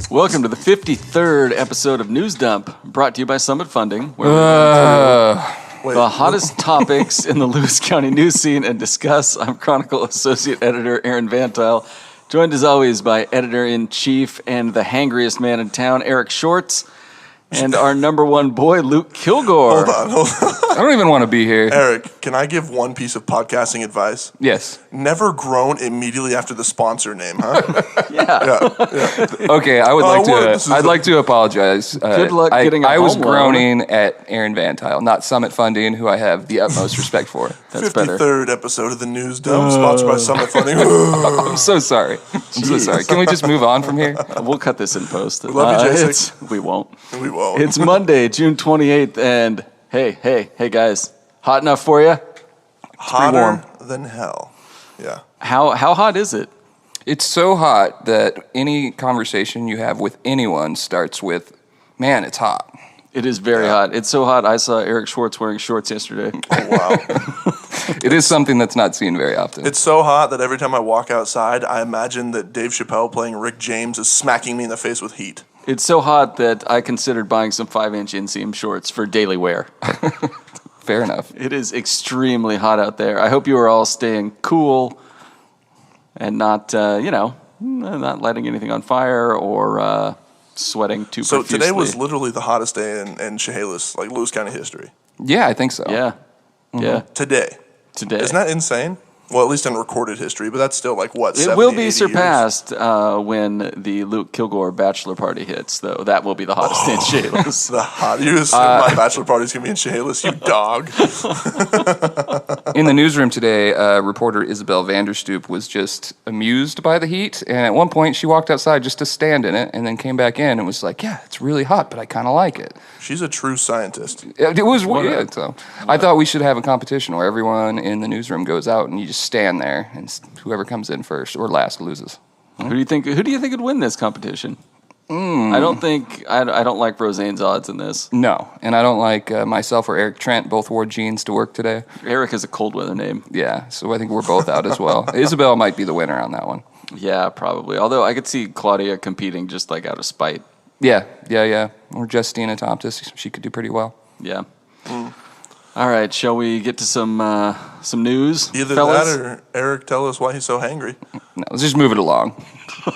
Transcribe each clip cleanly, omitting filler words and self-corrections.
Welcome to the 53rd episode of News Dump, brought to you by Summit Funding, where we run through the hottest topics in the Lewis County news scene and discuss. I'm Chronicle Associate Editor Aaron VanTuyl, joined as always by Editor-in-Chief and the hangriest man in town, Eric Schwartz, and our number one boy, Luke Kilgore. Hold on. I don't even want to be here. Eric, can I give one piece of podcasting advice? Yes. Never groan immediately after the sponsor name, huh? Yeah. Okay, I would like to apologize. Good luck getting a I was home loan. groaning at Aaron VanTuyl, not Summit Funding, who I have the utmost respect for. That's better. 53rd episode of the News Dump, sponsored by Summit Funding. I'm so sorry. Can we just move on from here? We'll cut this in post. We love you, Jason. We won't. We won't. It's Monday, June 28th, and hey, guys. Hot enough for you? Hotter than hell. Yeah. How hot is it? It's so hot that any conversation you have with anyone starts with, man, it's hot. It is very hot. It's so hot, I saw Eric Schwartz wearing shorts yesterday. Oh, wow. It is something that's not seen very often. It's so hot that every time I walk outside, I imagine that Dave Chappelle playing Rick James is smacking me in the face with heat. It's so hot that I considered buying some 5-inch inseam shorts for daily wear. Fair enough. It is extremely hot out there. I hope you are all staying cool and not, not lighting anything on fire or sweating too profusely. So today was literally the hottest day in Chehalis, like Lewis County history. Yeah, I think so. Yeah. Mm-hmm. Yeah. Today. Isn't that insane? Well, at least in recorded history, but that's still like, what, 70, It will be 80 surpassed when the Luke Kilgore bachelor party hits, though. That will be the hottest day in Chehalis. The hot. You assume my bachelor party's going to be in Chehalis, you dog. In the newsroom today, reporter Isabel Vanderstoop was just amused by the heat, and at one point she walked outside just to stand in it, and then came back in and was like, yeah, it's really hot, but I kind of like it. She's a true scientist. It was weird. So I thought we should have a competition where everyone in the newsroom goes out and you just stand there, and whoever comes in first or last loses. Who do you think would win this competition? I don't like Roseanne's odds in this. No, and I don't like myself or Eric Trent both wore jeans to work today. Eric is a cold weather name. Yeah, so I think we're both out as well. Isabel might be the winner on that one. Yeah, probably. Although I could see Claudia competing just like out of spite. Yeah. Or Justina Thompson, she could do pretty well. Yeah. All right, shall we get to some news, Either fellas? that or Eric tell us why he's so hangry. No, let's just move it along.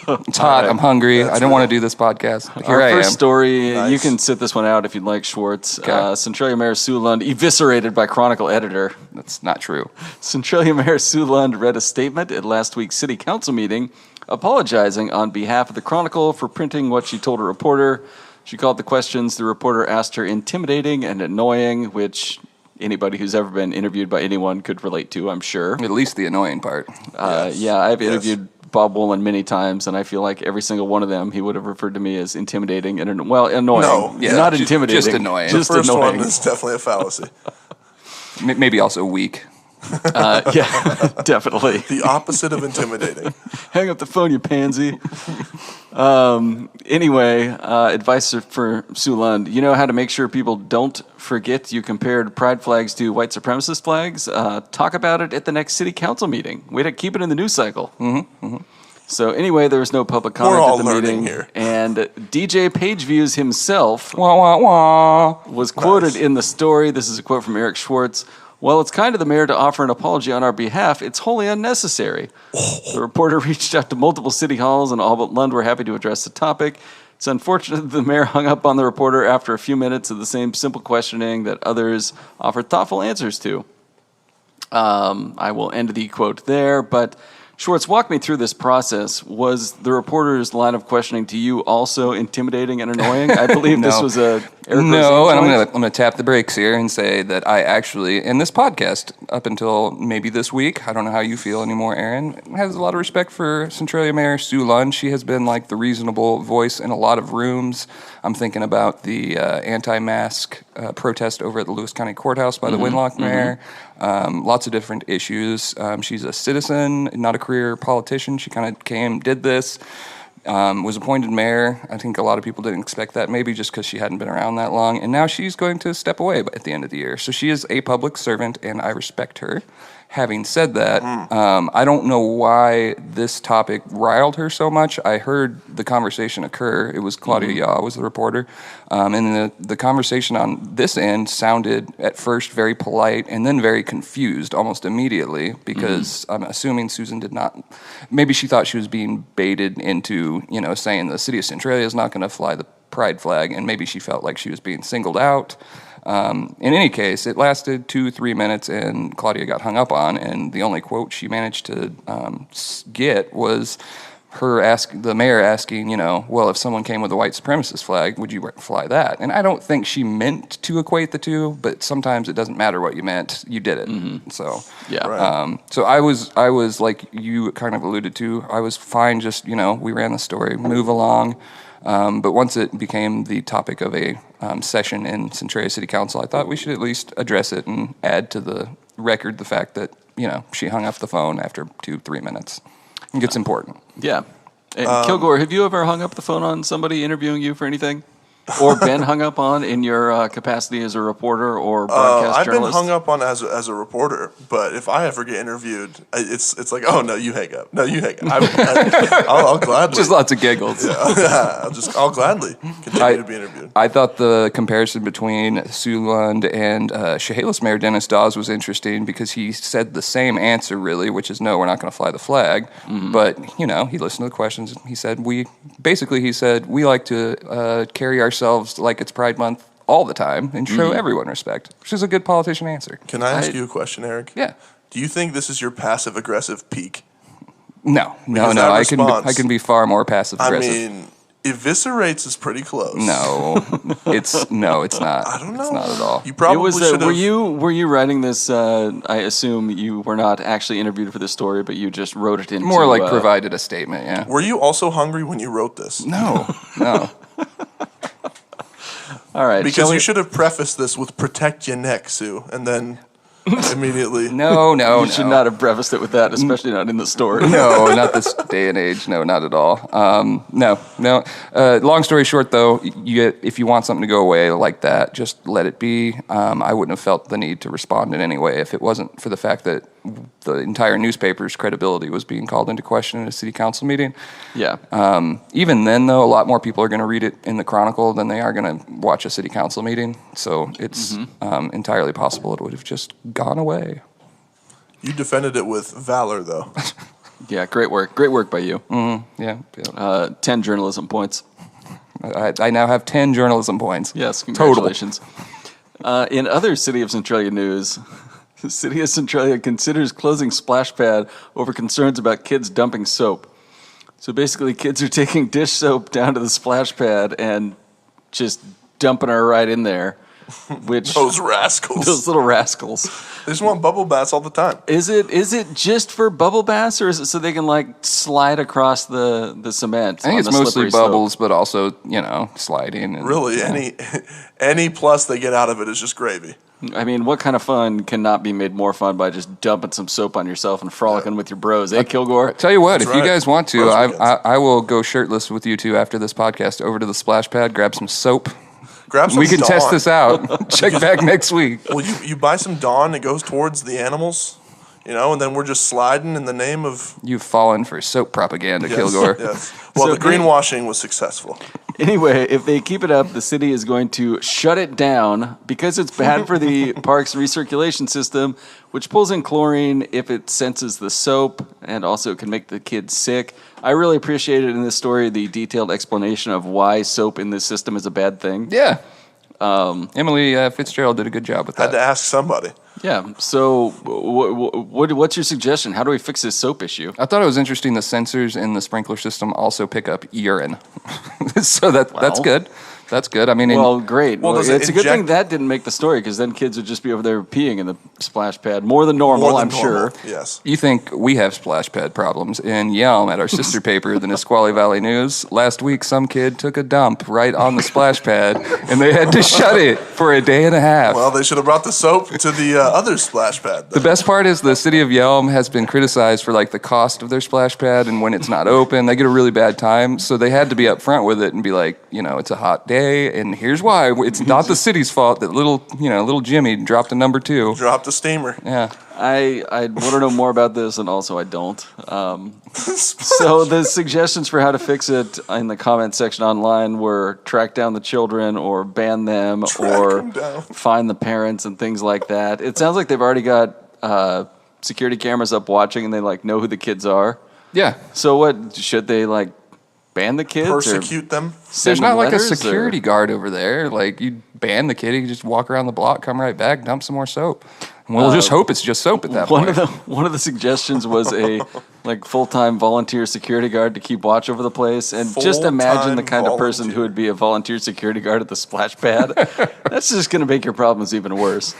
It's hot. Right. I'm hungry. I don't want to do this podcast. But here I am. Our first story, Nice. You can sit this one out if you'd like, Schwartz. Okay. Centralia Mayor Sue Lund eviscerated by Chronicle editor. That's not true. Centralia Mayor Sue Lund read a statement at last week's city council meeting apologizing on behalf of the Chronicle for printing what she told a reporter. She called the questions the reporter asked her intimidating and annoying, which anybody who's ever been interviewed by anyone could relate to, I'm sure. At least the annoying part. Yeah, I've interviewed Bob Woolen many times, and I feel like every single one of them, he would have referred to me as intimidating and, annoying. No, yeah, not intimidating. Just annoying. The Just first annoying. one is definitely a fallacy. Maybe also weak. Yeah, definitely. The opposite of intimidating. Hang up the phone, you pansy. Anyway, advice for Sue Lund. You know how to make sure people don't forget you compared pride flags to white supremacist flags? Talk about it at the next city council meeting. Way to keep it in the news cycle. So anyway, there was no public comment all at the learning meeting. here. And DJ Pageviews himself Wah, wah, wah. was quoted in the story. This is a quote from Eric Schwartz. Well, it's kind of the mayor to offer an apology on our behalf. It's wholly unnecessary. The reporter reached out to multiple city halls, and all but Lund were happy to address the topic. It's unfortunate that the mayor hung up on the reporter after a few minutes of the same simple questioning that others offered thoughtful answers to. I will end the quote there, but Schwartz, walk me through this process. Was the reporter's line of questioning to you also intimidating and annoying? I believe this was a Eric No, and Roseanne I'm gonna tap the brakes here and say that I actually, in this podcast, up until maybe this week, I don't know how you feel anymore, Aaron, has a lot of respect for Centralia Mayor Sue Lund. She has been like the reasonable voice in a lot of rooms. I'm thinking about the anti-mask protest over at the Lewis County Courthouse by the Winlock mayor. Lots of different issues. She's a citizen, not a career politician. She kind of did this. Was appointed mayor. I think a lot of people didn't expect that, maybe just because she hadn't been around that long. And now she's going to step away at the end of the year. So she is a public servant, and I respect her. Having said that, I don't know why this topic riled her so much. I heard the conversation occur. It was Claudia Yaw was the reporter. And the conversation on this end sounded at first very polite and then very confused almost immediately because I'm assuming Susan did not, maybe she thought she was being baited into, saying the city of Centralia is not going to fly the pride flag, and maybe she felt like she was being singled out. In any case, it lasted 2-3 minutes, and Claudia got hung up on, and the only quote she managed to get was the mayor asking, well, if someone came with a white supremacist flag, would you fly that? And I don't think she meant to equate the two, but sometimes it doesn't matter what you meant, you did it. So Yeah. Right. so I was like you kind of alluded to, I was fine. Just we ran the story, move along. But once it became the topic of a session in Centralia City Council, I thought we should at least address it and add to the record the fact that, she hung up the phone after 2-3 minutes. I think it's important. Yeah. And Kilgore, have you ever hung up the phone on somebody interviewing you for anything? Or been hung up on in your capacity as a reporter or broadcast I've journalist? been hung up on as a reporter, but if I ever get interviewed, it's like, oh no, you hang up. No, you hang up. I'll gladly. Just lots of giggles. I'll gladly continue to be interviewed. I thought the comparison between Sue Lund and Chehalis Mayor Dennis Dawes was interesting because he said the same answer, really, which is no, we're not going to fly the flag. But, he listened to the questions. And he said, we like to carry ourselves like it's Pride Month all the time and show everyone respect, which is a good politician answer. Can I ask you a question, Eric? Yeah. Do you think this is your passive-aggressive peak? No. Because that I can be far more passive aggressive. I mean, eviscerates is pretty close. No, it's not. I don't know. It's not at all. You probably should have. Were you writing this? I assume you were not actually interviewed for this story, but you just wrote it into More like provided a statement. Yeah. Were you also hungry when you wrote this? No. All right, Because you should have prefaced this with "protect your neck, Sue," and then immediately. No. You should not have prefaced it with that, especially not in the story. No, not this day and age. No, not at all. No. Long story short, though, if you want something to go away like that, just let it be. I wouldn't have felt the need to respond in any way if it wasn't for the fact that the entire newspaper's credibility was being called into question in a city council meeting. Yeah. Even then, though, a lot more people are going to read it in the Chronicle than they are going to watch a city council meeting. So it's entirely possible it would have just gone away. You defended it with valor, though. Yeah, great work. Great work by you. Yeah. 10 journalism points. I now have 10 journalism points. Yes, congratulations. In other City of Centralia news, the City of Centralia considers closing splash pad over concerns about kids dumping soap. So basically, kids are taking dish soap down to the splash pad and just dumping her right in there. Which Those rascals. those little rascals. They just want bubble baths all the time. Is it just for bubble baths, or is it so they can slide across the cement? I think it's mostly bubbles, but also sliding. And, Really, any plus they get out of it is just gravy. I mean, what kind of fun cannot be made more fun by just dumping some soap on yourself and frolicking with your bros, eh, Kilgore? Tell you what, That's if you right. guys want to, Bros weekends. I will go shirtless with you two after this podcast over to the splash pad, grab some soap. Grab some We can test Dawn. this out. Check back next week. Well, you buy some Dawn, it goes towards the animals, and then we're just sliding in the name of You've fallen for soap propaganda, Yes, Kilgore. Yes. Well, So the greenwashing was successful. Anyway, if they keep it up, the city is going to shut it down because it's bad for the park's recirculation system, which pulls in chlorine if it senses the soap, and also can make the kids sick. I really appreciated in this story the detailed explanation of why soap in this system is a bad thing. Yeah. Emily Fitzgerald did a good job with Had that. to ask somebody. Yeah. So, what's your suggestion? How do we fix this soap issue? I thought it was interesting the sensors in the sprinkler system also pick up urine. So that's good. That's good. I mean, Well, great. Well, Well, does it it's a good thing inject- that didn't make the story, because then kids would just be over there peeing in the splash pad more than normal, More than I'm normal. sure. Yes. you think we have splash pad problems. In Yelm, at our sister paper, the Nisqually Valley News, last week some kid took a dump right on the splash pad, and they had to shut it for a day and a half. Well, they should have brought the soap to the other splash pad. The best part is the city of Yelm has been criticized for the cost of their splash pad, and when it's not open, they get a really bad time. So they had to be upfront with it and be like, it's a hot day, and here's why. It's not the city's fault that little Jimmy dropped a number 2. Dropped a steamer. Yeah. I want to know more about this, and also I don't. So the suggestions for how to fix it in the comment section online were track down the children or ban them or find the parents and things like that. It sounds like they've already got security cameras up watching, and they know who the kids are. Yeah. So what, should they ban the kids? Persecute them? There's not a security guard over there. You ban the kid, he can just walk around the block, come right back, dump some more soap. We'll just hope it's just soap at that point. One of the suggestions was a full-time volunteer security guard to keep watch over the place, and just imagine the kind of person who would be a volunteer security guard at the splash pad. That's just going to make your problems even worse.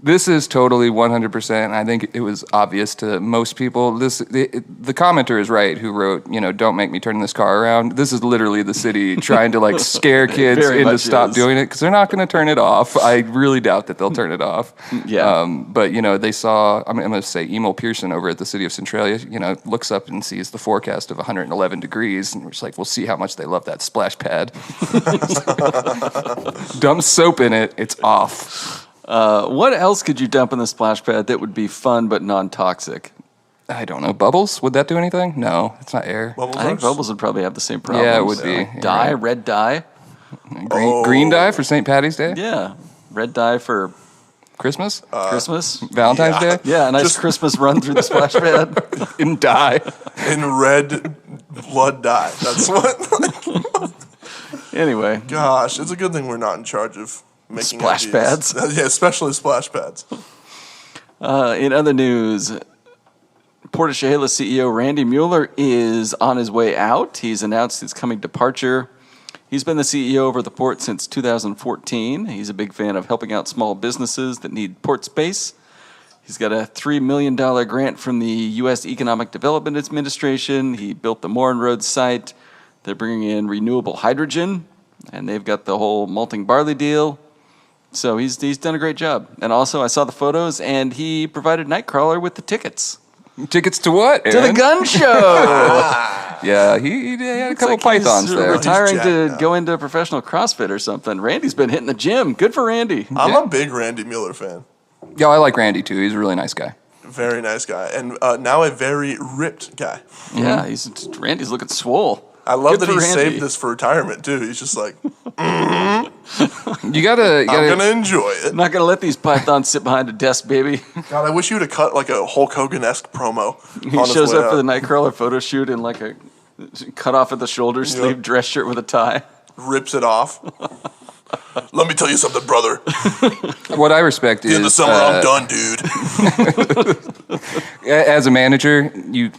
This is totally 100%. I think it was obvious to most people. The commenter is right who wrote, don't make me turn this car around. This is literally the city trying to scare kids into stop doing it, because they're not going to turn it off. I really doubt that they'll turn it off. Yeah. But they saw, I'm going to say Emil Pearson over at the city of Centralia, looks up and sees the forecast of 111 degrees, and we're just we'll see how much they love that splash pad. Dump soap in it, it's off. What else could you dump in the splash pad that would be fun but non-toxic? I don't know. Bubbles? Would that do anything? No, it's not air. Bubbles I think bubbles would probably have the same problem. Yeah, it would be. Dye, red dye. Green dye for St. Patty's Day? Yeah, red dye for Christmas? Christmas. Valentine's Day? Yeah, a nice Christmas run through the splash pad in dye. In red blood dye. That's what. Anyway. Gosh, it's a good thing we're not in charge of making splash ideas. pads. Yeah, especially splash pads. In other news, Port of Chehalis CEO Randy Mueller is on his way out. He's announced his coming departure. He's been the CEO over the port since 2014. He's a big fan of helping out small businesses that need port space. He's got a $3 million grant from the U.S. Economic Development Administration. He built the Morin Road site. They're bringing in renewable hydrogen, and they've got the whole malting barley deal. So he's done a great job. And also, I saw the photos, and he provided Nightcrawler with the tickets. Tickets to what, Aaron? To the gun show! Yeah, he had a couple pythons there. Retiring to now. go into professional CrossFit or something. Randy's been hitting the gym. Good for Randy. I'm a big Randy Mueller fan. Yeah, I like Randy, too. He's a really nice guy. Very nice guy. And now a very ripped guy. Yeah, Randy's looking swole. I love Good that he for Randy. saved this for retirement, too. He's just like, You gotta I'm going to enjoy it. I'm not going to let these pythons sit behind a desk, baby. God, I wish you would have cut a Hulk Hogan-esque promo. He shows up for the Nightcrawler photo shoot in a cut off at the shoulder sleeve dress shirt with a tie. Rips it off. Let me tell you something, brother. What I respect is In the summer, I'm done, dude. as a manager, you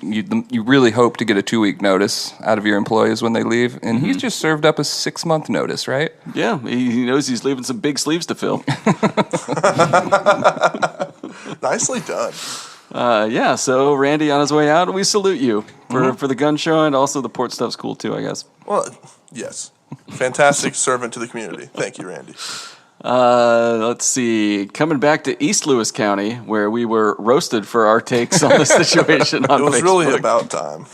really hope to get a 2-week notice out of your employees when they leave, and he's just served up a 6-month notice, right? Yeah, he knows he's leaving some big sleeves to fill. Nicely done. Yeah, so Randy on his way out, we salute you for the gun show, and also the port stuff's cool too, I guess. Well, yes. Fantastic servant to the community. Thank you, Randy. Let's see. Coming back to East Lewis County, where we were roasted for our takes on the situation on Facebook. It was really about time.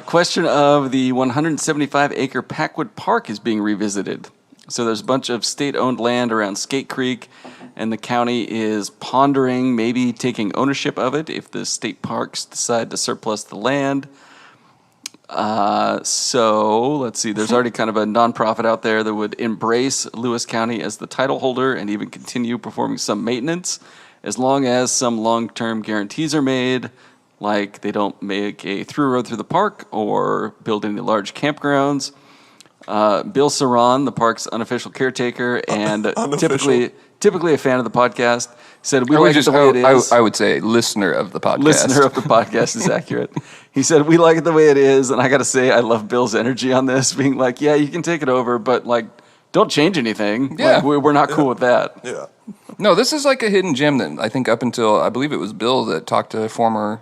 Question of the 175-acre Packwood Park is being revisited. So there's a bunch of state-owned land around Skate Creek, and the county is pondering maybe taking ownership of it if the state parks decide to surplus the land. So let's see, there's already kind of a nonprofit out there that would embrace Lewis County as the title holder and even continue performing some maintenance as long as some long-term guarantees are made, like they don't make a through road through the park or build any large campgrounds. Bill Saran, the park's unofficial caretaker and typically a fan of the podcast, said we like it the way it is. I would say listener of the podcast. Listener of the podcast is accurate. He said, we like it the way it is, and I got to say, I love Bill's energy on this, being like, yeah, you can take it over, but, don't change anything. Yeah. We're not cool with that. Yeah. No, this is like a hidden gem that I think up until, I believe it was Bill that talked to a former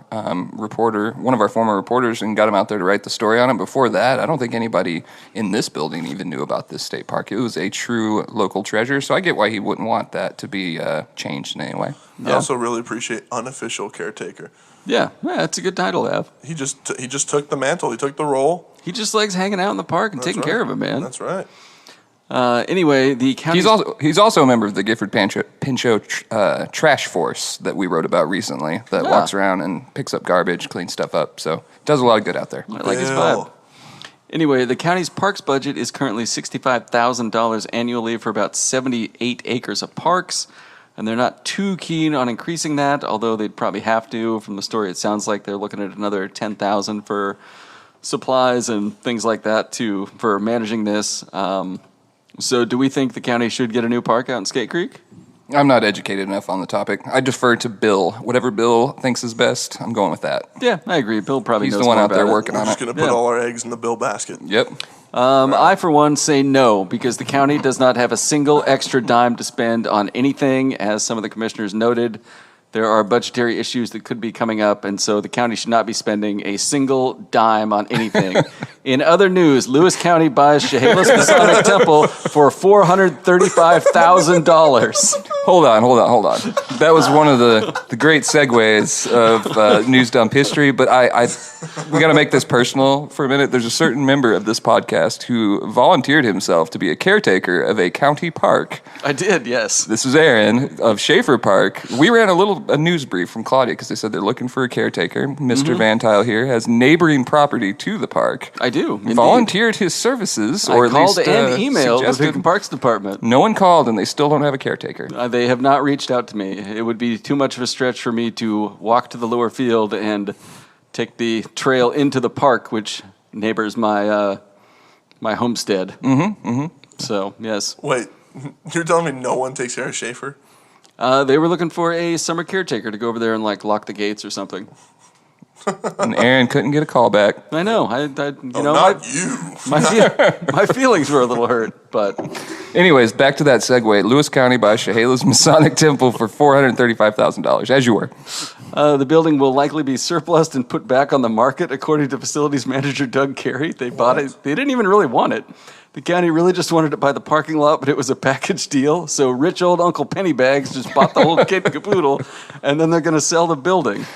reporter, one of our former reporters, and got him out there to write the story on it. Before that, I don't think anybody in this building even knew about this state park. It was a true local treasure, so I get why he wouldn't want that to be changed in any way. I also really appreciate unofficial caretaker. Yeah, it's a good title to have. He just took the mantle. He took the role. He just likes hanging out in the park and taking care of it, man. That's right. Anyway, the county. He's also a member of the Gifford Pinchot Trash Force that we wrote about recently. That walks around and picks up garbage, cleans stuff up. So does a lot of good out there. I like his vibe. Anyway, the county's parks budget is currently $65,000 annually for about 78 acres of parks, and they're not too keen on increasing that, although they'd probably have to. From the story, it sounds like they're looking at another $10,000 for supplies and things like that for managing this. So do we think the county should get a new park out in Skate Creek? I'm not educated enough on the topic. I defer to Bill. Whatever Bill thinks is best, I'm going with that. Yeah, I agree. Bill probably He's knows the one more out there about it. working We're on just it. going to put all our eggs in the Bill basket. Yep. I, for one, say no, because the county does not have a single extra dime to spend on anything. As some of the commissioners noted, there are budgetary issues that could be coming up, and so the county should not be spending a single dime on anything. In other news, Lewis County buys Chehalis Masonic Temple for $435,000. Hold on. That was one of the great segues of news dump history, but we got to make this personal for a minute. There's a certain member of this podcast who volunteered himself to be a caretaker of a county park. I did, yes. This is Aaron of Schaefer Park. We ran a news brief from Claudia because they said they're looking for a caretaker. Mr. VanTuyl here has neighboring property to the park. I do, indeed. Volunteered his services, I or at called least and emailed the suggested. Beacon Parks Department. No one called, and they still don't have a caretaker. They have not reached out to me. It would be too much of a stretch for me to walk to the lower field and take the trail into the park, which neighbors my homestead. So, yes. Wait, you're telling me no one takes care of Schaefer? They were looking for a summer caretaker to go over there and lock the gates or something. And Aaron couldn't get a call back. I know. Not you. My feelings were a little hurt, but Anyways, back to that segue. Lewis County buys Chehalis Masonic Temple for $435,000, as you were. the building will likely be surplused and put back on the market, according to facilities manager Doug Carey. They bought it. They didn't even really want it. The county really just wanted to buy the parking lot, but it was a package deal. So rich old Uncle Pennybags just bought the whole kit and caboodle, and then they're going to sell the building.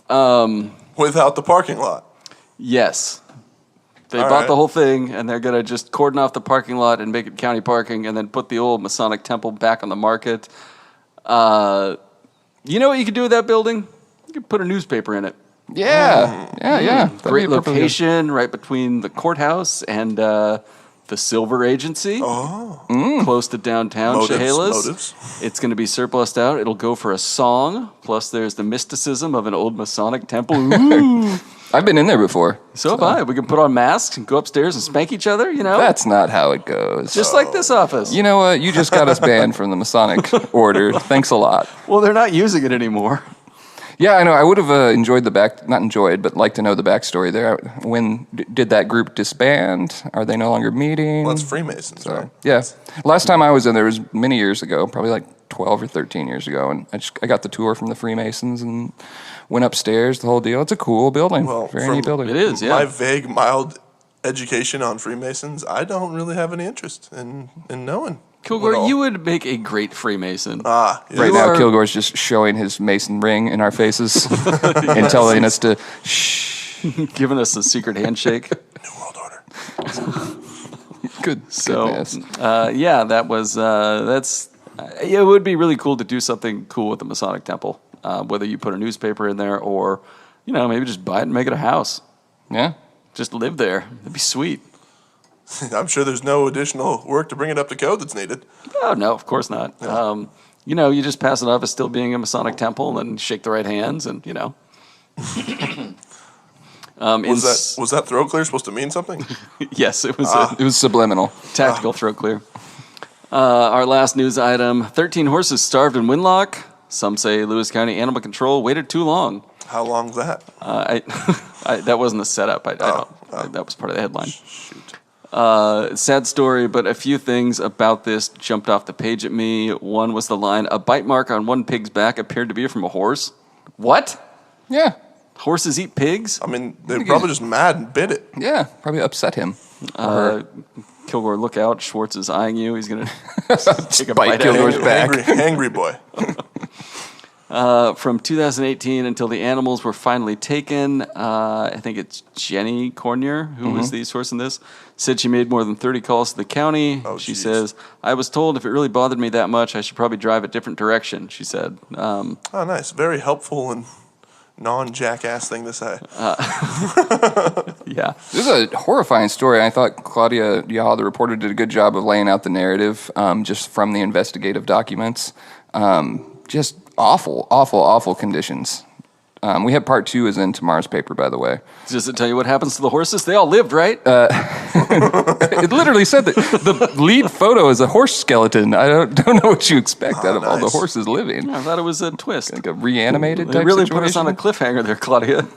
Without the parking lot. Yes. They All bought right. the whole thing, and they're going to just cordon off the parking lot and make it county parking, and then put the old Masonic Temple back on the market. You know what you could do with that building? You could put a newspaper in it. Yeah. That'd be Great a perfect- location, right between the courthouse and the Silver Agency. Close to downtown Chehalis. Motives. It's going to be surplused out. It'll go for a song. Plus, there's the mysticism of an old Masonic temple. Ooh. I've been in there before. So have I. We can put on masks and go upstairs and spank each other, you know? That's not how it goes. just like this office. You know what? You just got us banned from the Masonic Order. Thanks a lot. Well, they're not using it anymore. Yeah, I know. I would have enjoyed not enjoyed, but like to know the backstory there. When did that group disband? Are they no longer meeting? Well, it's Freemasons, right? Yeah. Last time I was in there was many years ago, probably like 12 or 13 years ago, and I got the tour from the Freemasons and went upstairs, the whole deal. It's a cool building. Well, Very from- neat building. It is, yeah. My vague, mild education on Freemasons, I don't really have any interest in knowing. Kilgore, what all- you would make a great Freemason. yeah. Right You now, are- Kilgore's just showing his mason ring in our faces and telling us to shh. Giving us a secret handshake. New World Order. So, Goodness. yeah, that was, it would be really cool to do something cool with the Masonic Temple. Whether you put a newspaper in there or, maybe just buy it and make it a house. Yeah. Just live there. That'd be sweet. I'm sure there's no additional work to bring it up to code that's needed. Oh, no, of course not. You just pass it off as still being a Masonic temple and shake the right hands and, Was that throat clear supposed to mean something? Yes, it was It was subliminal. a tactical throat clear. Our last news item, 13 horses starved in Winlock. Some say Lewis County Animal Control waited too long. How long's that? That wasn't the setup. That was part of the headline. Shoot. Sad story, but a few things about this jumped off the page at me. One was the line, a bite mark on one pig's back appeared to be from a horse. What? Yeah. Horses eat pigs? I mean, they're probably just mad and bit it. Yeah. Probably upset him. Or Kilgore, look out. Schwartz is eyeing you. He's going to take a bite bite Kilgore's out of you. back. Angry boy. From 2018 until the animals were finally taken. I think it's Jenny Cornier, who was the source in this, said she made more than 30 calls to the county. She says, I was told if it really bothered me that much, I should probably drive a different direction, she said. Oh, nice. Very helpful and non-jackass thing to say. Yeah. This is a horrifying story. I thought Claudia Yaw, the reporter, did a good job of laying out the narrative just from the investigative documents. Just awful conditions. We have part 2 is in tomorrow's paper, by the way. Does it tell you what happens to the horses? They all lived, right? It literally said that the lead photo is a horse skeleton. I don't know what you expect out of all the horses living. I thought it was a twist. Like a reanimated They type really situation. put us on a cliffhanger there, Claudia.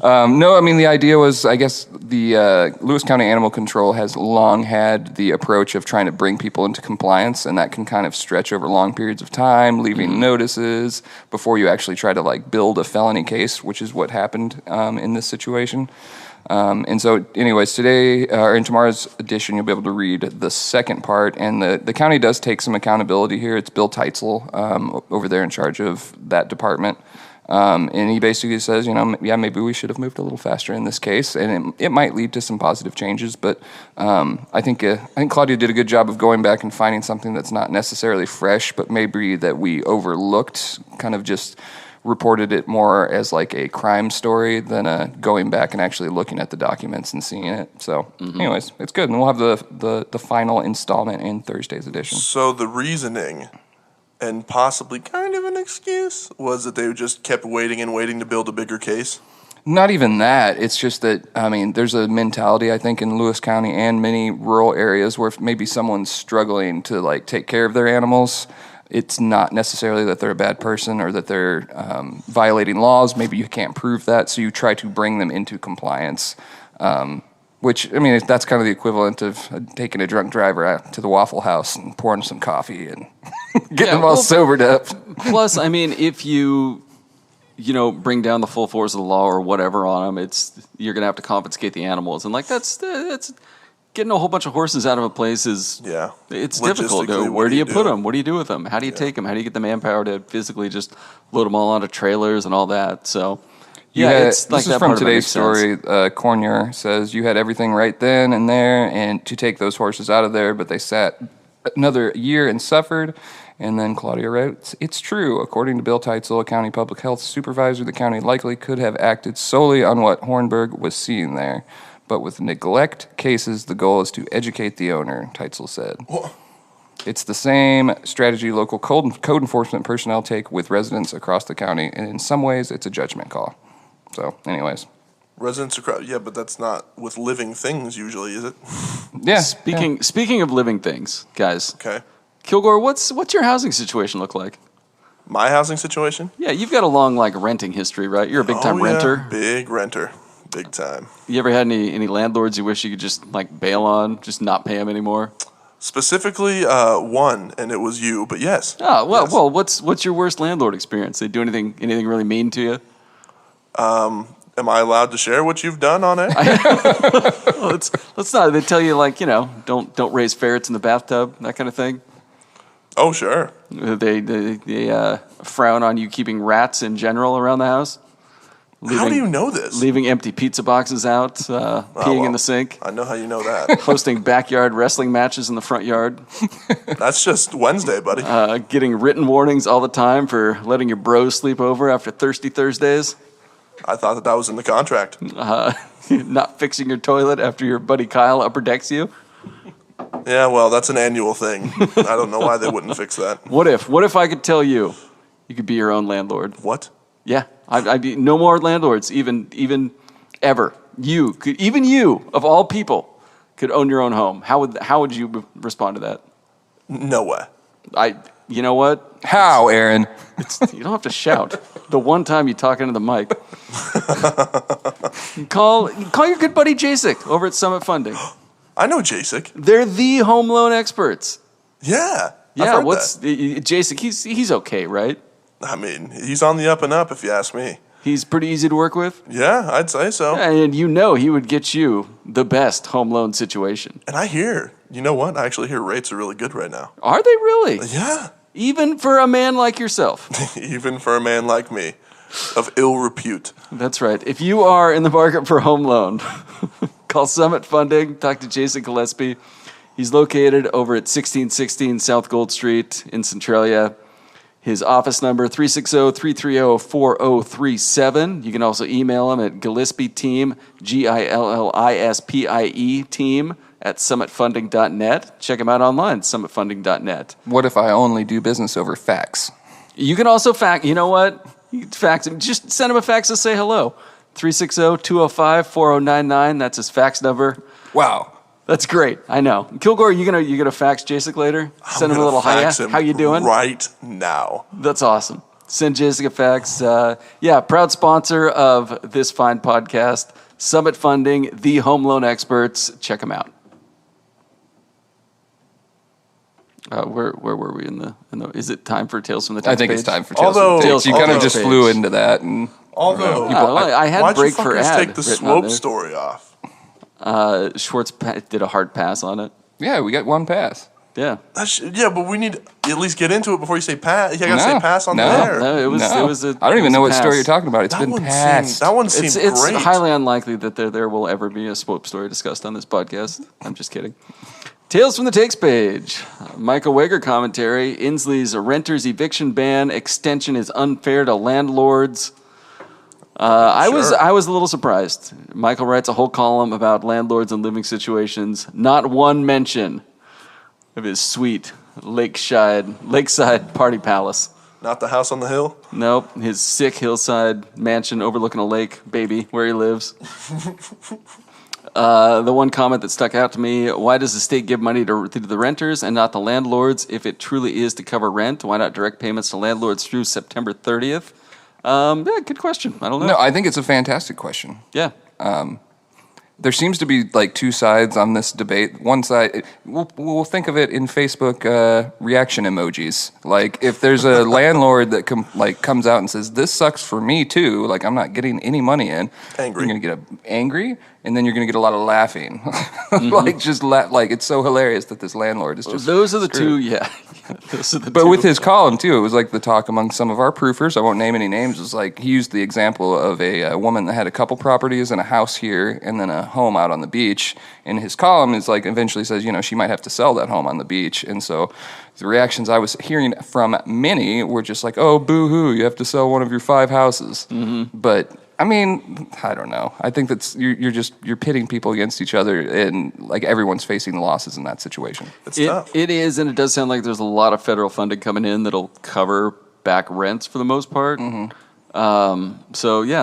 No, I mean, the idea was, I guess, the Lewis County Animal Control has long had the approach of trying to bring people into compliance, and that can kind of stretch over long periods of time, leaving notices before you actually try to, like, build a felony case, which is what happened in this situation. And so, anyways, today, or in tomorrow's edition, you'll be able to read the second part, and the county does take some accountability here. It's Bill Teitzel over there in charge of that department. And he basically says, maybe we should have moved a little faster in this case, and it might lead to some positive changes. But I think Claudia did a good job of going back and finding something that's not necessarily fresh, but maybe that we overlooked, kind of just reported it more as like a crime story than going back and actually looking at the documents and seeing it. So, anyways, it's good, and we'll have the final installment in Thursday's edition. So the reasoning, and possibly kind of an excuse, was that they just kept waiting and waiting to build a bigger case? Not even that. It's just that, I mean, there's a mentality, I think, in Lewis County and many rural areas where if maybe someone's struggling to, like, take care of their animals, it's not necessarily that they're a bad person or that they're violating laws. Maybe you can't prove that, so you try to bring them into compliance, which, I mean, that's kind of the equivalent of taking a drunk driver out to the Waffle House and pouring some coffee and getting them all sobered up. Plus, I mean, if you bring down the full force of the law or whatever on them, you're going to have to confiscate the animals. And, like, that's getting a whole bunch of horses out of a place it's difficult. Where do you put them? What do you do with them? How do you take them? How do you get the manpower to physically just load them all onto trailers and all that? So, it's like this is that from part today's story. Cornier says you had everything right then and there, and to take those horses out of there, but they sat another year and suffered. And then Claudia wrote, it's true. According to Bill Teitzel, a county public health supervisor, the county likely could have acted solely on what Hornberg was seeing there. But with neglect cases, the goal is to educate the owner, Teitzel said. It's the same strategy local code enforcement personnel take with residents across the county, and in some ways, it's a judgment call. So, anyways. Residents across, but that's not with living things usually, is it? Yeah. Speaking of living things, guys. Okay. Kilgore, what's your housing situation look like? My housing situation? Yeah, you've got a long, like, renting history, right? You're a big-time renter. Big renter. Big time. You ever had any landlords you wish you could just, like, bail on, just not pay them anymore? Specifically, one, and it was you, but yes. Oh, well, yes. well, what's your worst landlord experience? They do anything really mean to you? Am I allowed to share what you've done on it? Well, let's not. They tell you, like, don't raise ferrets in the bathtub, that kind of thing. Oh, sure. They frown on you keeping rats in general around the house. How do you know this? Leaving empty pizza boxes out, peeing in the sink. I know how you know that. Hosting backyard wrestling matches in the front yard. That's just Wednesday, buddy. Getting written warnings all the time for letting your bros sleep over after Thirsty Thursdays. I thought that was in the contract. Not fixing your toilet after your buddy Kyle upper decks you. Yeah, well, that's an annual thing. I don't know why they wouldn't fix that. What if I could tell you could be your own landlord? What? Yeah, I'd be no more landlords, even ever. You of all people could own your own home. How would you respond to that? No way. You know what? How, Aaron? You don't have to shout. The one time you talk into the mic. Call your good buddy Jasek over at Summit Funding. I know Jasek. They're the home loan experts. Yeah. Yeah. I've heard Jasek? He's okay, right? I mean, he's on the up and up, if you ask me. He's pretty easy to work with? Yeah, I'd say so. And he would get you the best home loan situation. And I hear, you know what? I actually hear rates are really good right now. Are they really? Yeah. Even for a man like yourself. Even for a man like me, of ill repute. That's right. If you are in the market for a home loan, call Summit Funding. Talk to Jason Gillespie. He's located over at 1616 South Gold Street in Centralia. His office number, 360-330-4037. You can also email him at GillespieTeam, GILLISPIE team at summitfunding.net. Check him out online, summitfunding.net. What if I only do business over fax? You can also fax. You know what? You can fax him. Just send him a fax to say hello. 360-205-4099. That's his fax number. Wow. That's great. I know. Kilgore, you gonna fax Jacek later? Send him a little hi. How you doing? Right now. That's awesome. Send Jacek a fax. Proud sponsor of this fine podcast, Summit Funding, the home loan experts. Check them out. Where were we in the? Is it time for Tales from the Takes I think page? it's time for Tales from the Takes. You kind of just flew into that, and Although, I had break for ad. Why'd you take the written on slope there. story off? Schwartz did a hard pass on it. yeah, we got one pass. Yeah. But we need to at least get into it before you say pass. You gotta say pass on the air. No, it was a. I don't even know what story you're talking talking about. It's been passed. That one seemed It's great. highly unlikely that there will ever be a swope story discussed on this podcast. I'm just kidding. Tales from the Takes page. Michael Wager commentary. Inslee's renter's eviction ban extension is unfair to landlords. I was a little surprised. Michael writes a whole column about landlords and living situations. Not one mention of his sweet lakeside party palace. Not the house on the hill. Nope, his sick hillside mansion overlooking a lake, baby, where he lives. The one comment that stuck out to me, why does the state give money to the renters and not the landlords? If it truly is to cover rent, why not direct payments to landlords through September 30th? Good question. I don't know. No, I think it's a fantastic question. Yeah. There seems to be like two sides on this debate. One side, we'll think of it in Facebook reaction emojis. Like if there's a landlord that comes out and says, "This sucks for me too," like I'm not getting any money in. Angry. You're gonna get angry, and then you're gonna get a lot of laughing. Like it's so hilarious that this landlord is just. Those are the screwed. two. Yeah. Those are the But two. with his column too, it was like the talk among some of our proofers. I won't name any names. It was like he used the example of a woman that had a couple properties and a house here, and then a home out on the beach. And his column is like eventually says, she might have to sell that home on the beach. And so the reactions I was hearing from many were just like, "Oh, boo-hoo! You have to sell one of your 5 houses." Mm-hmm. But I mean, I don't know. I think that's you're pitting people against each other, and like everyone's facing losses in that situation. It's tough. It is, and it does sound like there's a lot of federal funding coming in that'll cover back rents for the most part. Mm-hmm.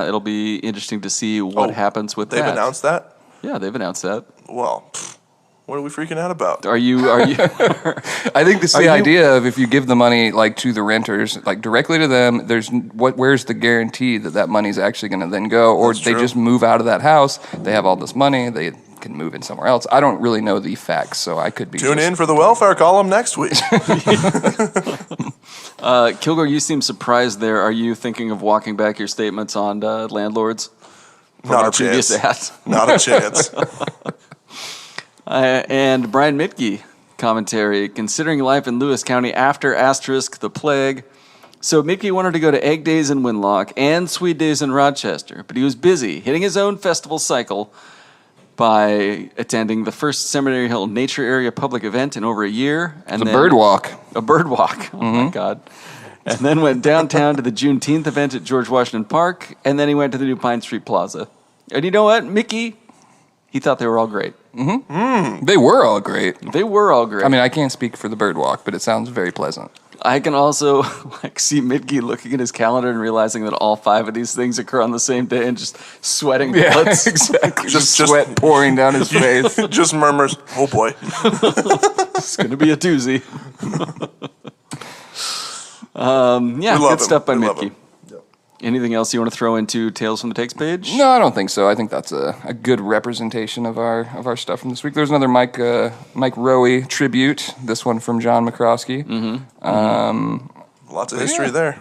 It'll be interesting to see what happens with that. They've announced that? Yeah, they've announced that. Well, what are we freaking out about? Are you? I think this is the idea of if you give the money like to the renters, like directly to them, where's the guarantee that money's actually going to then go, or That's they true. just move out of that house, they have all this money, they can move in somewhere else. I don't really know the facts, so I could be Tune in for the welfare column next week. Kilgore, you seem surprised there. Are you thinking of walking back your statements on landlords from Not our a previous chance. ads? Not a chance. And Brian Mitke commentary, considering life in Lewis County after the plague. So Mitke wanted to go to Egg Days in Winlock and Sweet Days in Rochester, but he was busy hitting his own festival cycle by attending the first Seminary Hill Nature Area public event in over a year. And It's a bird walk. A bird walk. Oh, my God. And then went downtown to the Juneteenth event at George Washington Park, and then he went to the new Pine Street Plaza. And you know what? Mickey, he thought they were all great. Mm-hmm. Mm. They were all great. They were all great. I mean, I can't speak for the bird walk, but it sounds very pleasant. I can also see Mitke looking at his calendar and realizing that all 5 of these things occur on the same day and just sweating bullets. Exactly. Just sweat pouring down his face. Just murmurs, "Oh boy." It's going to be a doozy. We love good him. stuff by We love Mitke. him. Anything else you want to throw into Tales from the Takes page? No, I don't think so. I think that's a good representation of our stuff from this week. There's another Mike Rowe tribute. This one from John McCroskey. Mm-hmm. Lots of history there.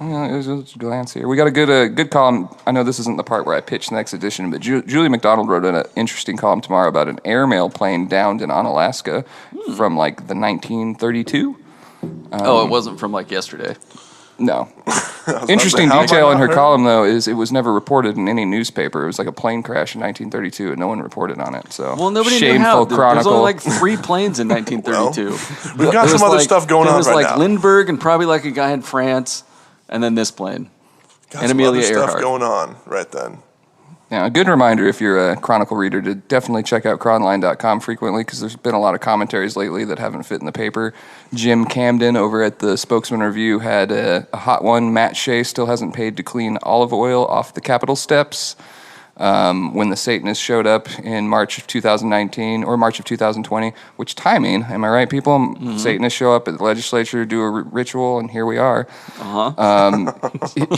Let's glance here. We got a good column. I know this isn't the part where I pitch the next edition, but Julie McDonald wrote an interesting column tomorrow about an airmail plane downed in Unalaska from like the 1932. It wasn't from like yesterday. No. about Interesting to say, how have I detail in not her heard? column, though, is it was never reported in any newspaper. It was like a plane crash in 1932, and no one reported on it. So Well, nobody knew shameful how. There's Chronicle. only like 3 planes in 1932. We've got some other stuff going on There was right like now. Lindbergh and probably like a guy in France, and then this plane. Got and some Amelia other stuff Earhart. going on right then. Yeah, a good reminder if you're a Chronicle reader to definitely check out chronline.com frequently, because there's been a lot of commentaries lately that haven't fit in the paper. Jim Camden over at the Spokesman Review had a hot one. Matt Shea still hasn't paid to clean olive oil off the Capitol steps. When the Satanists showed up in March of 2019 or March of 2020, which timing, am I right, people? Mm-hmm. Satanists show up at the legislature, do a ritual, and here we are. Uh-huh.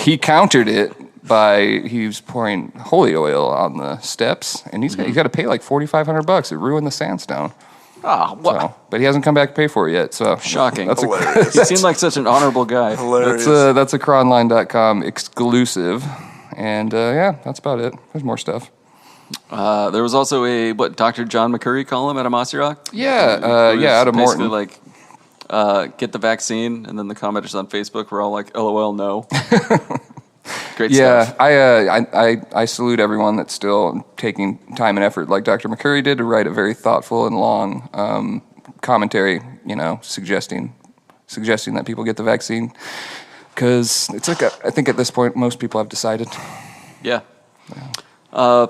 He countered it by he was pouring holy oil on the steps, and he's got to pay like $4,500. It ruined the sandstone. Ah, what? So, but he hasn't come back to pay for it yet. So Shocking. That's Hilarious. He seemed like such an honorable guy. Hilarious. that's a chronline.com exclusive, and yeah, that's about it. There's more stuff. There was also a Dr. John McCurry column at Amasi Rock. Yeah, out of Basically, Morton. like, get the vaccine, and then the commenters on Facebook were all like, "LOL, no." Great Yeah, stuff. I salute everyone that's still taking time and effort, like Dr. McCurry did, to write a very thoughtful and long commentary. Suggesting that people get the vaccine, because it's like I think at this point most people have decided. Yeah.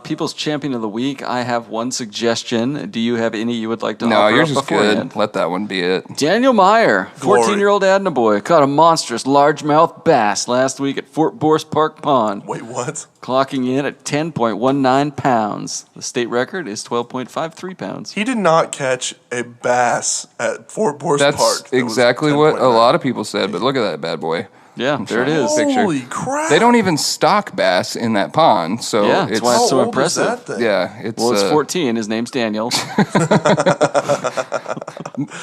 People's Champion of the Week. I have one suggestion. Do you have any you would like to No, offer yours up is beforehand? good. Let that one be it. Daniel Meyer, Glory. 14-year-old Adna boy, caught a monstrous largemouth bass last week at Fort Borse Park Pond, Wait, what? clocking in at 10.19 pounds. The state record is 12.53 pounds. He did not catch a bass at Fort Borse That's Park. that was exactly what a 10.9. lot of people said, but look at that bad boy. Yeah, there it is. Picture. Holy crap. They don't even stock bass in that pond, so Yeah, that's it's why How it's so old impressive. is that thing? yeah, it's Well, it's 14. His name's Daniel.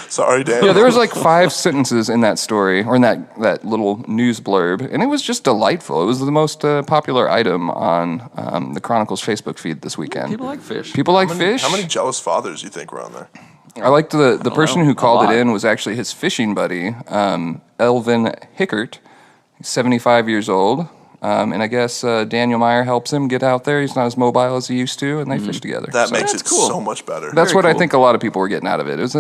Sorry, Dan. Yeah, there was like 5 sentences in that story, or in that little news blurb, and it was just delightful. It was the most popular item on the Chronicle's Facebook feed this weekend. People like fish. People like fish. How many jealous fathers do you think were on there? I liked the person know. who A called lot. it in was actually his fishing buddy, Elvin Hickert. He's 75 years old. And I guess Daniel Meyer helps him get out there. He's not as mobile as he used to, and they fish together. That So makes that's it cool. so much better. that's very what I cool. think a lot of people were getting out of it. It's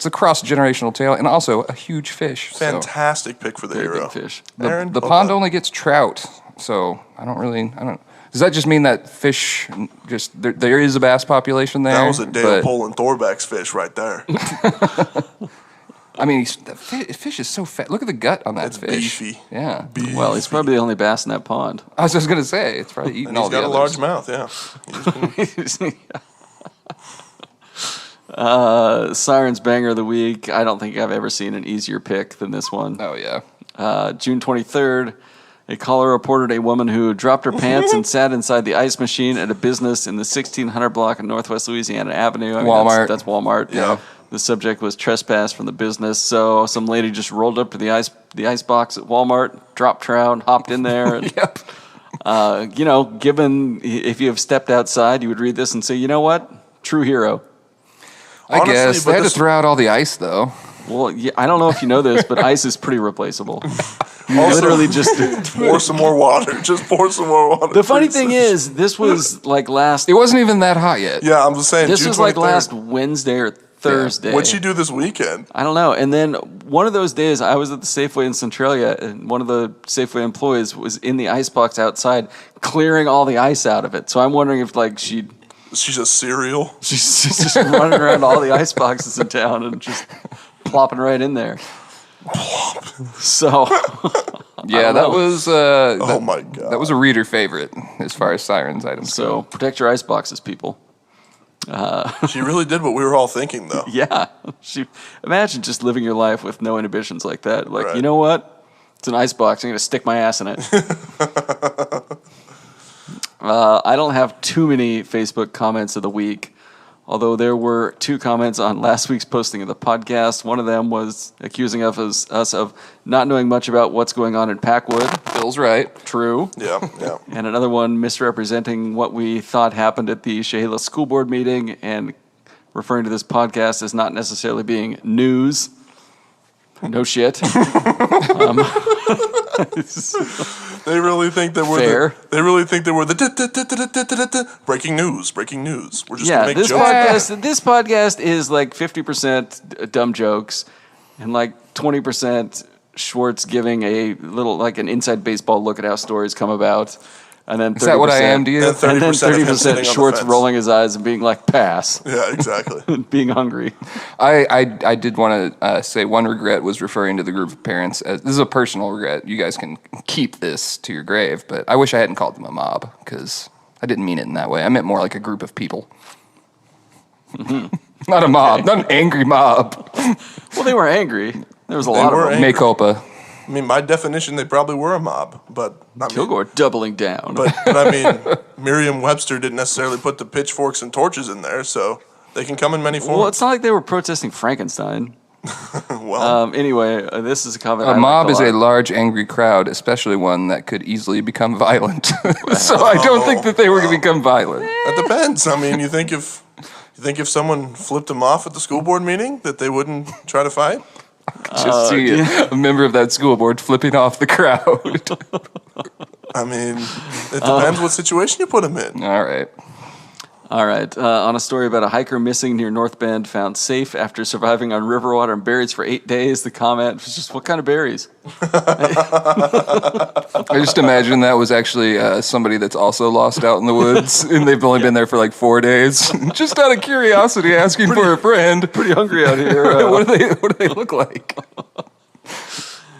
a cross-generational tale, and also a huge fish. So Fantastic pick for the Very hero. big fish. Aaron, the well pond done. only gets trout, so I don't. Does that just mean that fish just there is a bass population there? That was a Dale but- Pole and Thorback's fish right there. I mean, the fish is so fat. Look at the gut on that It's fish. beefy. Yeah. Well, he's probably the only bass in that pond. I was just gonna say it's probably eating And all he's got the a others. large mouth, yeah. Sirens Banger of the Week. I don't think I've ever seen an easier pick than this one. Oh yeah. June 23rd, a caller reported a woman who dropped her pants and sat inside the ice machine at a business in the 1600 block of Northwest Louisiana Avenue. I mean, Walmart. That's Walmart. Yeah. The subject was trespass from the business. So some lady just rolled up to the ice box at Walmart, dropped trout, hopped in there. And, Yep. given if you have stepped outside, you would read this and say, you know what? True hero. I Honestly, guess but they had to this- throw out all the ice though. Well, yeah, I don't know if you know this, but ice is pretty replaceable. You Also- literally just. Pour some more water. Just pour some more water. The funny please. thing is, this was like last. It wasn't even that hot yet. Yeah, I'm just saying. This June was like 23rd. last Wednesday or Thursday. What'd she do this weekend? I don't know. And then one of those days, I was at the Safeway in Centralia, and one of the Safeway employees was in the ice box outside, clearing all the ice out of it. So I'm wondering if like she's She's a cereal. just running around all the ice boxes in town and just plopping right in there. So Yeah, that was Oh my god. that was a reader favorite as far as sirens items so go. protect your ice boxes, people. She really did what we were all thinking, though. Yeah. Imagine just living your life with no inhibitions like that. Like, Right. you know what? It's an ice box. I'm going to stick my ass in it. I don't have too many Facebook comments of the week, although there were 2 comments on last week's posting of the podcast. One of them was accusing us of not knowing much about what's going on in Packwood. Bill's right. True. Yeah, yeah. And another one misrepresenting what we thought happened at the Chehalis School Board meeting and referring to this podcast as not necessarily being news. No shit. They really think that we're Fair. They really think that we're the breaking news. Breaking news. We're just gonna make this jokes. this podcast is like 50% dumb jokes and like 20% Schwartz giving a little like an inside baseball look at how stories come about. And then 30%, Is that what I am to you? And 30% and then of him sitting on 30% the Schwartz fence. rolling his eyes and being like, pass. Yeah, exactly. And being hungry. I did want to say one regret was referring to the group of parents. This is a personal regret. You guys can keep this to your grave, but I wish I hadn't called them a mob because I didn't mean it in that way. I meant more like a group of people. Not a mob, not an angry mob. Well, they were angry. There was a lot were of them. angry. Mea culpa. I mean, by definition, they probably were a mob, but I mean, Kilgore doubling down. but I mean, Merriam-Webster didn't necessarily put the pitchforks and torches in there, so they can come in many well, forms. it's not like they were protesting Frankenstein. Anyway, this is a comment. A I mob liked is a lot. large, angry crowd, especially one that could easily become violent. So I don't think that they were going to become violent. That depends. I mean, you think if someone flipped them off at the school board meeting, that they wouldn't try to fight? Just see a member of that school board flipping off the crowd. I mean, it depends what situation you put them in. All right. All right. On a story about a hiker missing near North Bend, found safe after surviving on river water and berries for 8 days. The comment was just, what kind of berries? I just imagine that was actually somebody that's also lost out in the woods, and they've only been there for like 4 days. Just out of curiosity, asking for a friend. Pretty hungry out here. What do they look like?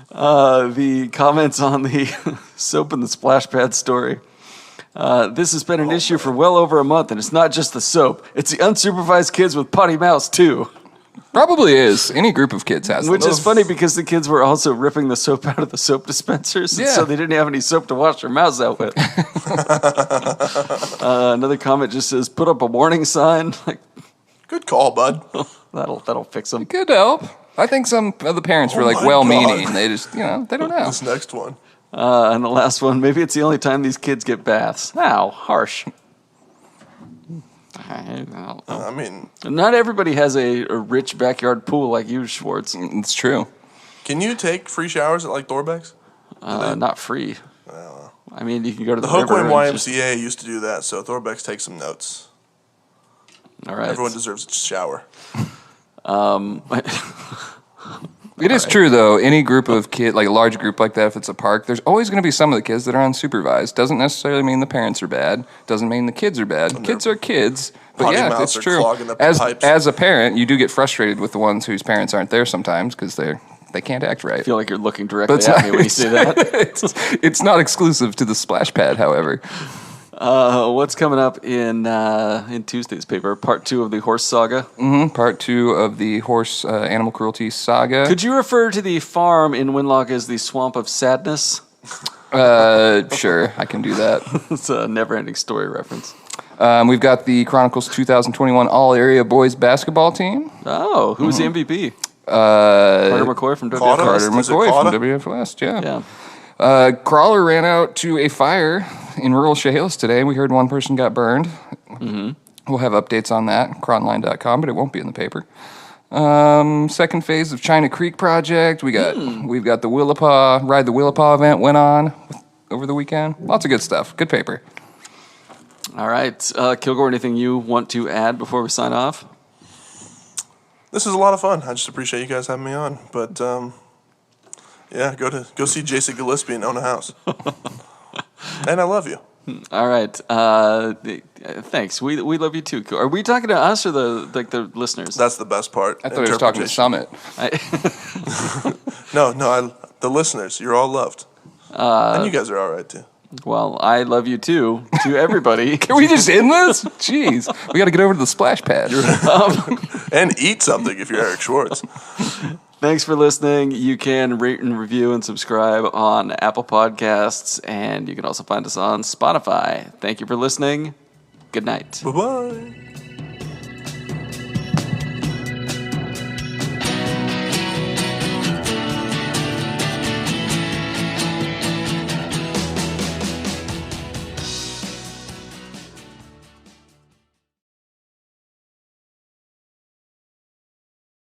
The comments on the soap and the splash pad story. This has been an issue for well over a month, and it's not just the soap. It's the unsupervised kids with potty mouths, too. Probably is. Any group of kids has Which them. is funny because the kids were also ripping the soap out of the soap dispensers, and Yeah. so they didn't have any soap to wash their mouths out with. Another comment just says, put up a warning sign. Like, Good call, bud. that'll fix them. Could help. I think some of the parents were like my well-meaning. God. They just, they don't know. This next one. And the last one, maybe it's the only time these kids get baths. Ow, harsh. I mean, Not everybody has a rich backyard pool like you, Schwartz. It's true. can you take free showers at like Thorbeck's? Not free. I mean, you can go to the The Hoquay river and just- YMCA used to do that, so Thorbeck's take some notes. all right. Everyone deserves a shower. It is true, though. Any group of kids, like a large group like that, if it's a park, there's always going to be some of the kids that are unsupervised. Doesn't necessarily mean the parents are bad. Doesn't mean the kids are bad. Kids are kids. But potty yeah, mouths it's are true. clogging up the As pipes. a parent, you do get frustrated with the ones whose parents aren't there sometimes because they can't act right. I feel like you're looking directly But at me when you say that. it's not exclusive to the splash pad, however. What's coming up in Tuesday's paper? Part 2 of the horse saga. Part 2 of the horse animal cruelty saga. Could you refer to the farm in Winlock as the Swamp of Sadness? Sure, I can do that. It's a never-ending story reference. We've got the Chronicles 2021 All-Area Boys Basketball Team. Oh, who's the MVP? Carter McCoy from WF. Carter? Carter Is it McCoy from Claudia? WF West, yeah. Yeah. Crawler ran out to a fire in rural Chehalis today. We heard one person got burned. We'll have updates on that, cronline.com, but it won't be in the paper. Second phase of China Creek Project. We've got the Ride the Willapa event went on over the weekend. Lots of good stuff. Good paper. All right. Kilgore, anything you want to add before we sign off? This is a lot of fun. I just appreciate you guys having me on. But yeah, go see Jason Gillespie and own a house. And I love you. All right. Thanks. We love you too. Are we talking to us or the listeners? That's the best part. I thought he was talking to Summit. No, the listeners. You're all loved. And you guys are all right too. Well, I love you too. To everybody. Can we just end this? Jeez. We got to get over to the splash pad. And eat something if you're Eric Schwartz. Thanks for listening. You can rate and review and subscribe on Apple Podcasts, and you can also find us on Spotify. Thank you for listening. Good night. Bye-bye.